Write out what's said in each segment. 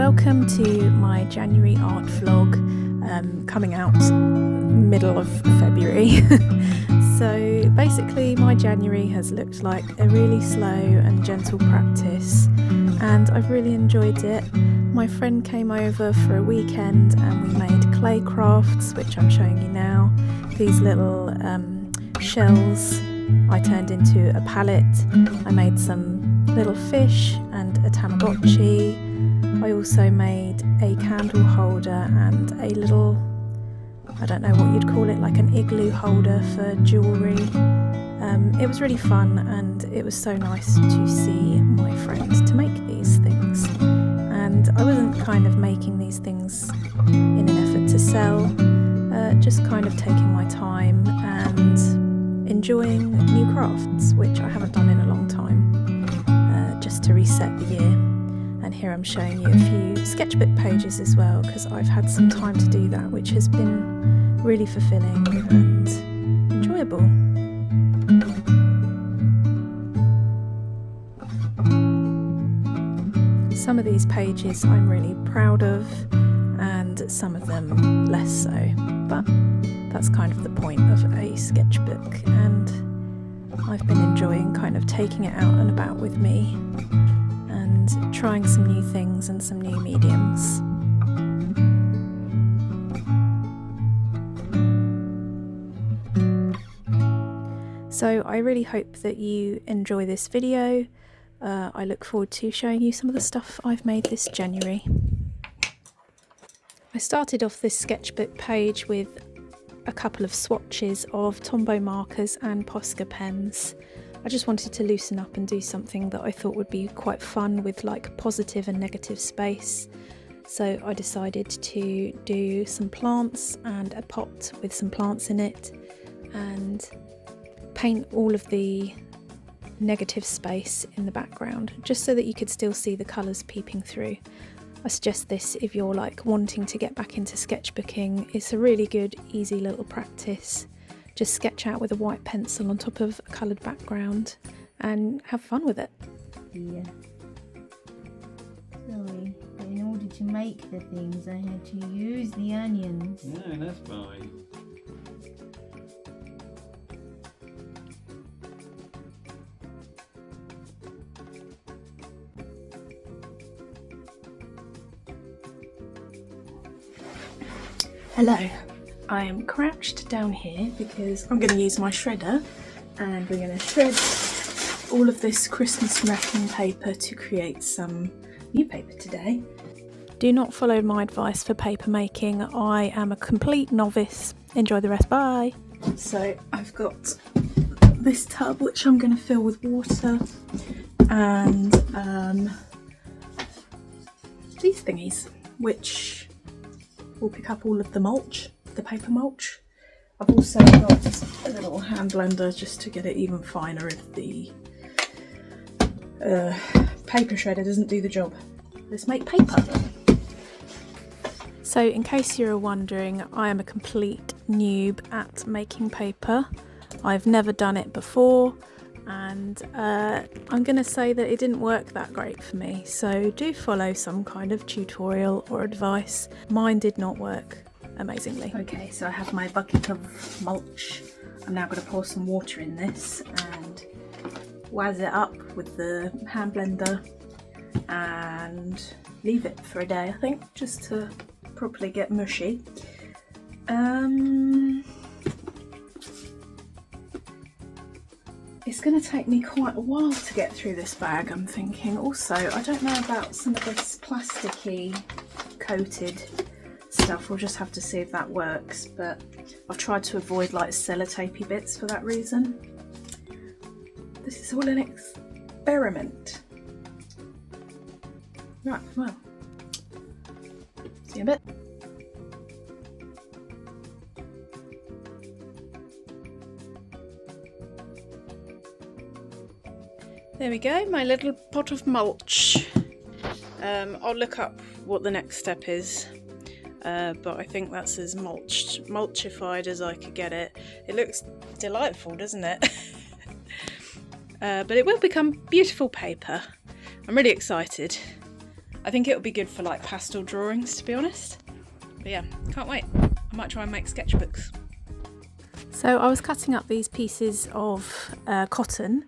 welcome to my January art vlog, coming out middle of February. So basically my January has looked like a really slow and gentle practice, and I've really enjoyed it. My friend came over for a weekend and we made clay crafts, which I'm showing you now. These little shells I turned into a palette. I made some little fish and a Tamagotchi. I also made a candle holder and a little, I don't know what you'd call it, like an igloo holder for jewellery. It was really fun, and it was so nice to see my friend to make these things. And I wasn't kind of making these things in an effort to sell, just kind of taking my time and enjoying new crafts, which I haven't done in a long time, just to reset the year. And here I'm showing you a few sketchbook pages as well, because I've had some time to do that, which has been really fulfilling and enjoyable. Some of these pages I'm really proud of, and some of them less so, but that's kind of the point of a sketchbook, and I've been enjoying kind of taking it out and about with me and trying some new things and some new mediums. So I really hope that you enjoy this video. I look forward to showing you some of the stuff I've made this January. I started off this sketchbook page with a couple of swatches of Tombow markers and Posca pens. I just wanted to loosen up and do something that I thought would be quite fun with like positive and negative space. So I decided to do some plants and a pot with some plants in it, and paint all of the negative space in the background, just so that you could still see the colours peeping through. I suggest this if you're like wanting to get back into sketchbooking. It's a really good, easy little practice. Just sketch out with a white pencil on top of a coloured background and have fun with it. Yeah. Sorry, but in order to make the things I had to use the onions. No, that's fine. Hello, I am crouched down here because I'm going to use my shredder, and we're going to shred all of this Christmas wrapping paper to create some new paper today. Do not follow my advice for paper making. I am a complete novice. Enjoy the rest, bye! So I've got this tub which I'm going to fill with water, and these thingies which will pick up all of the mulch, the paper mulch. I've also got a little hand blender just to get it even finer if the paper shredder doesn't do the job. Let's make paper. So in case you're wondering, I am a complete noob at making paper. I've never done it before, and I'm going to say that it didn't work that great for me, so do follow some kind of tutorial or advice. Mine did not work amazingly. Okay, so I have my bucket of mulch. I'm now going to pour some water in this and wazz it up with the hand blender and leave it for a day, I think, just to properly get mushy. It's going to take me quite a while to get through this bag, I'm thinking. Also, I don't know about some of this plasticky coated stuff. We'll just have to see if that works, but I've tried to avoid like sellotapey bits for that reason. This is all an experiment. Right, well, see you in a bit. There we go, my little pot of mulch. I'll look up what the next step is, but I think that's as mulchified as I could get it. It looks delightful, doesn't it? But it will become beautiful paper. I'm really excited. I think it'll be good for like pastel drawings, to be honest. But yeah, can't wait. I might try and make sketchbooks. So I was cutting up these pieces of cotton,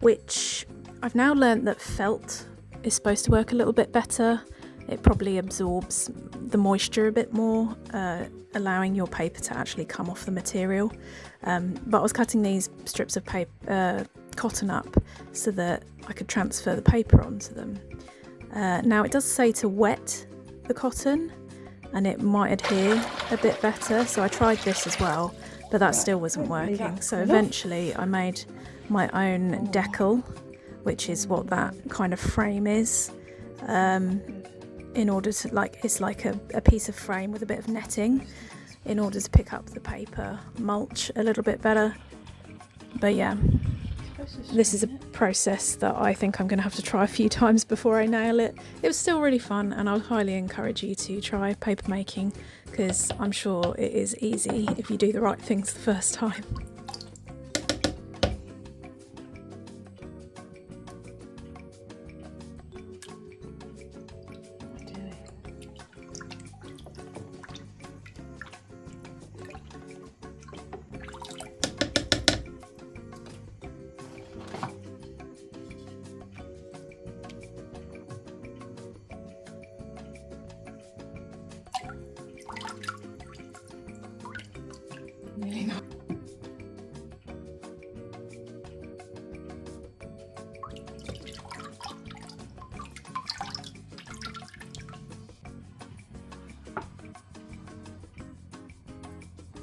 which I've now learnt that felt is supposed to work a little bit better. It probably absorbs the moisture a bit more, allowing your paper to actually come off the material. But I was cutting these strips of paper, cotton up so that I could transfer the paper onto them. Now it does say to wet the cotton and it might adhere a bit better, so I tried this as well, but that still wasn't working. So eventually I made my own decal, which is what that kind of frame is, in order to, like, it's like a piece of frame with a bit of netting in order to pick up the paper mulch a little bit better. But yeah, this is a process that I think I'm going to have to try a few times before I nail it. It was still really fun, and I would highly encourage you to try paper making, because I'm sure it is easy if you do the right things the first time. Really not.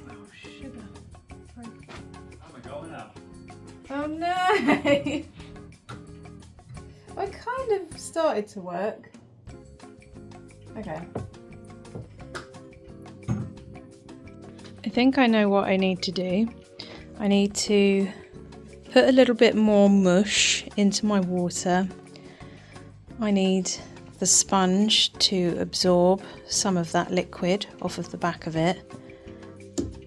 Oh, sugar. Oh no! I kind of started to work. Okay. I think I know what I need to do. I need to put a little bit more mush into my water. I need the sponge to absorb some of that liquid off of the back of it.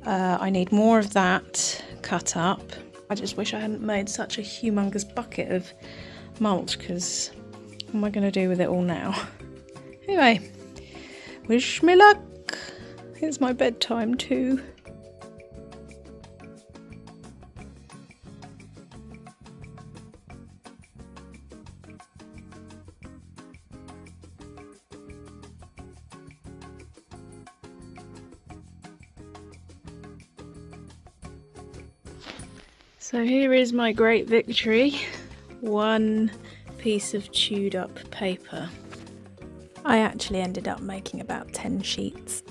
I need more of that cut up. I just wish I hadn't made such a humongous bucket of mulch, because what am I going to do with it all now? Anyway, wish me luck. It's my bedtime too. So here is my great victory. One piece of chewed up paper. I actually ended up making about 10 sheets.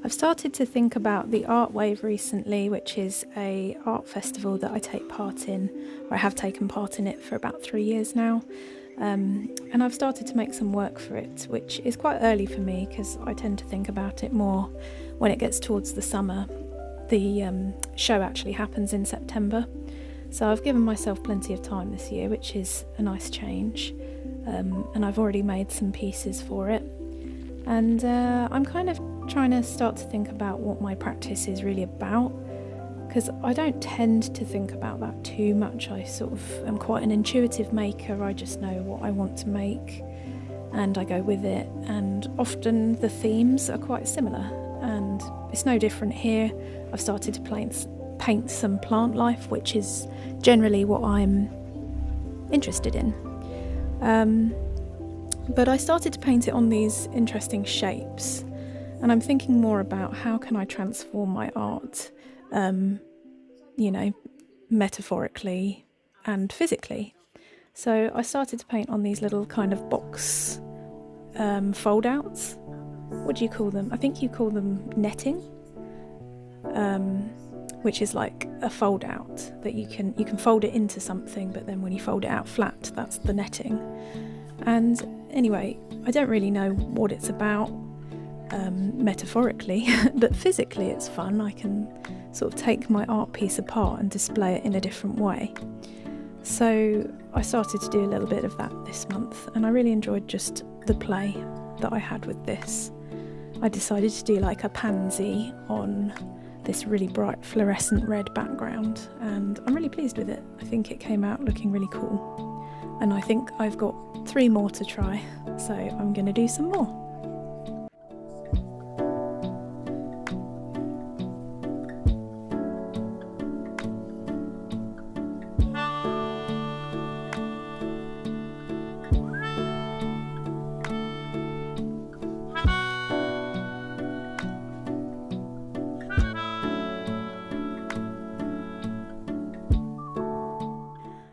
I've started to think about the Art Wave recently, which is a art festival that I take part in, or I have taken part in it for about 3 years now. And I've started to make some work for it, which is quite early for me because I tend to think about it more when it gets towards the summer. The show actually happens in September, so I've given myself plenty of time this year, which is a nice change, and I've already made some pieces for it, and I'm kind of trying to start to think about what my practice is really about, because I don't tend to think about that too much. I sort of am quite an intuitive maker. I just know what I want to make and I go with it, and often the themes are quite similar, and it's no different here. I've started to paint some plant life, which is generally what I'm interested in, but I started to paint it on these interesting shapes, and I'm thinking more about how can I transform my art, you know, metaphorically and physically. So I started to paint on these little kind of box fold outs. What do you call them? I think you call them netting, which is like a fold out that you can fold it into something, but then when you fold it out flat, that's the netting. And anyway, I don't really know what it's about metaphorically, but physically it's fun. I can sort of take my art piece apart and display it in a different way. So I started to do a little bit of that this month, and I really enjoyed just the play that I had with this. I decided to do like a pansy on this really bright fluorescent red background, and I'm really pleased with it. I think it came out looking really cool, and I think I've got 3 more to try, so I'm going to do some more.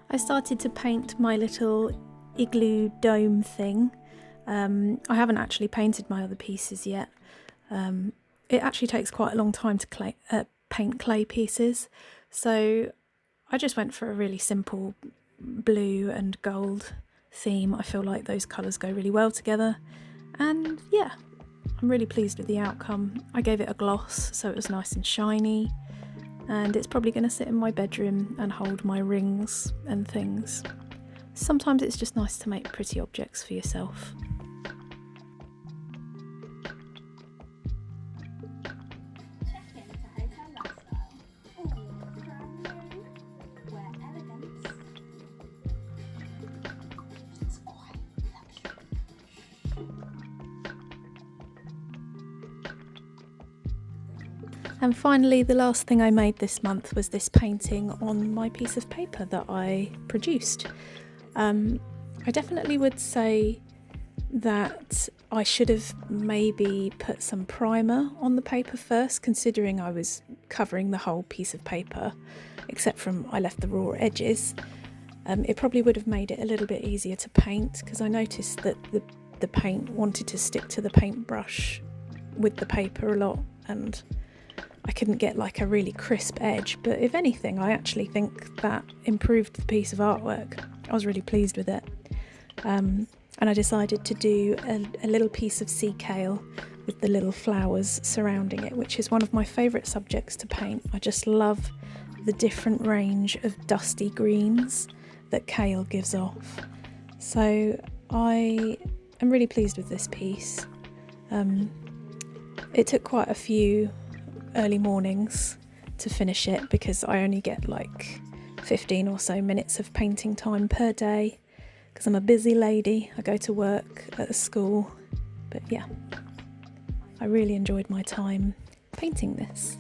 I started to paint my little igloo dome thing. I haven't actually painted my other pieces yet. It actually takes quite a long time to paint clay pieces, so I just went for a really simple blue and gold theme. I feel like those colours go really well together, and yeah, I'm really pleased with the outcome. I gave it a gloss so it was nice and shiny, and it's probably going to sit in my bedroom and hold my rings and things. Sometimes it's just nice to make pretty objects for yourself. And finally, the last thing I made this month was this painting on my piece of paper that I produced. I definitely would say that I should have maybe put some primer on the paper first, considering I was covering the whole piece of paper, except from I left the raw edges. It probably would have made it a little bit easier to paint, because I noticed that the paint wanted to stick to the paintbrush with the paper a lot, and I couldn't get like a really crisp edge. But if anything, I actually think that improved the piece of artwork. I was really pleased with it. And I decided to do a little piece of sea kale with the little flowers surrounding it, which is one of my favourite subjects to paint. I just love the different range of dusty greens that kale gives off. So I am really pleased with this piece. It took quite a few early mornings to finish it, because I only get like 15 or so minutes of painting time per day, because I'm a busy lady. I go to work at a school. But yeah, I really enjoyed my time painting this.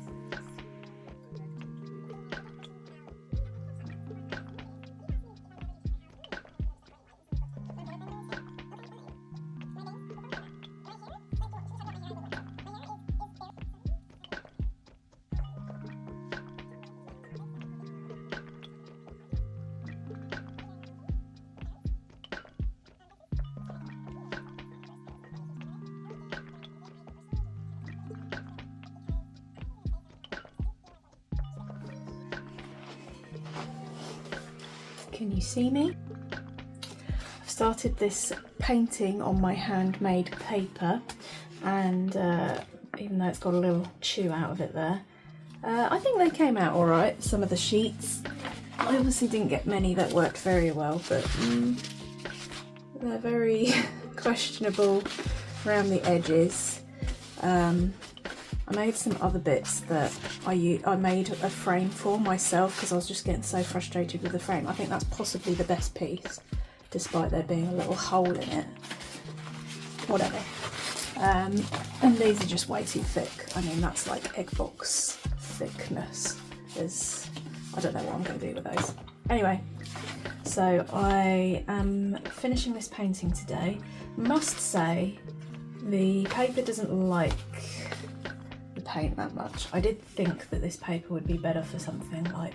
Can you see me? I've started this painting on my handmade paper, and even though it's got a little chew out of it there, I think they came out alright, some of the sheets. I obviously didn't get many that worked very well, but they're very questionable around the edges. I made some other bits that I made a frame for myself, because I was just getting so frustrated with the frame. I think that's possibly the best piece, despite there being a little hole in it. Whatever. And these are just way too thick. I mean, that's like egg box thickness. I don't know what I'm going to do with those. Anyway, so I am finishing this painting today. Must say, the paper doesn't like paint that much. I did think that this paper would be better for something like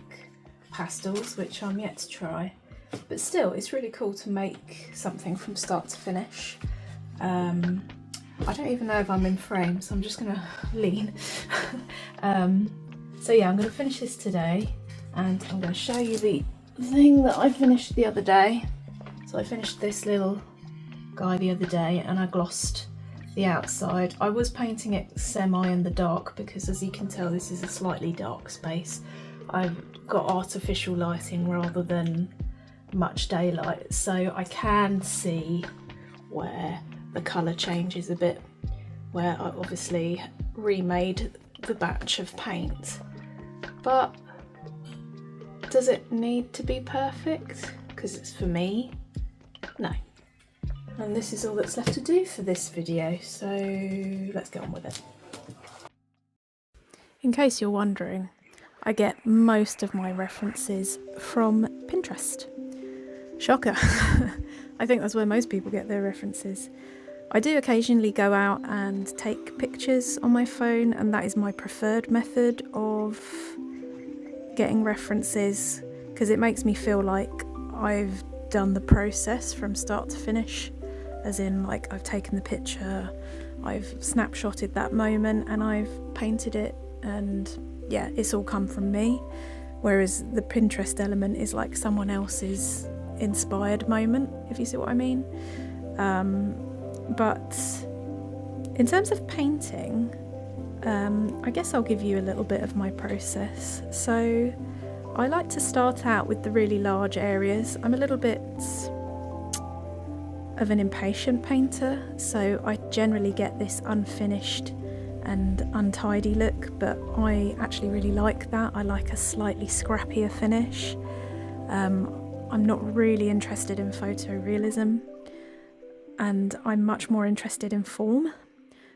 pastels, which I'm yet to try, but still, it's really cool to make something from start to finish. I don't even know if I'm in frame, so I'm just gonna lean. So yeah, I'm gonna finish this today, and I'm gonna show you the thing that I finished the other day. So I finished this little guy the other day, and I glossed the outside. I was painting it semi in the dark, because as you can tell, this is a slightly dark space. I've got artificial lighting rather than much daylight, so I can see where the colour changes a bit, where I obviously remade the batch of paint. But does it need to be perfect? Because it's for me? No. And this is all that's left to do for this video, so let's get on with it. In case you're wondering, I get most of my references from Pinterest. Shocker. I think that's where most people get their references. I do occasionally go out and take pictures on my phone, and that is my preferred method of getting references because it makes me feel like I've done the process from start to finish, as in like I've taken the picture, I've snapshotted that moment and I've painted it, and yeah, it's all come from me. Whereas the Pinterest element is like someone else's inspired moment, if you see what I mean. But in terms of painting, I guess I'll give you a little bit of my process. So I like to start out with the really large areas. I'm a little bit of an impatient painter, so I generally get this unfinished and untidy look, but I actually really like that. I like a slightly scrappier finish. I'm not really interested in photorealism, and I'm much more interested in form.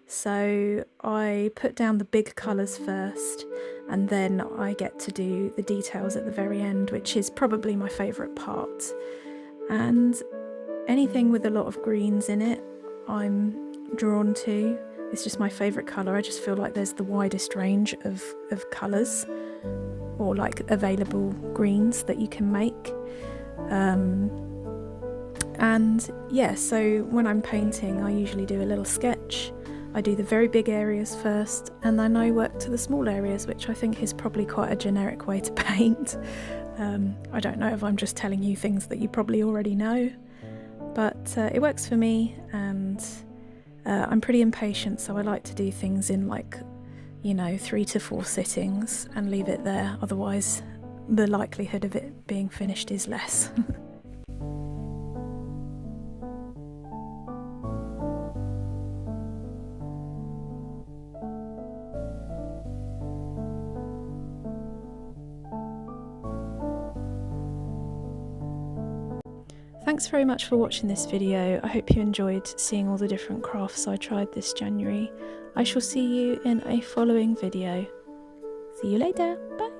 So I put down the big colours first, and then I get to do the details at the very end, which is probably my favourite part. And anything with a lot of greens in it, I'm drawn to. It's just my favourite colour. I just feel like there's the widest range of colours, or like available greens that you can make. And yeah, so when I'm painting, I usually do a little sketch. I do the very big areas first, and then I work to the small areas, which I think is probably quite a generic way to paint. I don't know if I'm just telling you things that you probably already know, but it works for me, and I'm pretty impatient, so I like to do things in 3 to 4 sittings and leave it there. Otherwise, the likelihood of it being finished is less. Thanks very much for watching this video. I hope you enjoyed seeing all the different crafts I tried this January. I shall see you in a following video. See you later. Bye!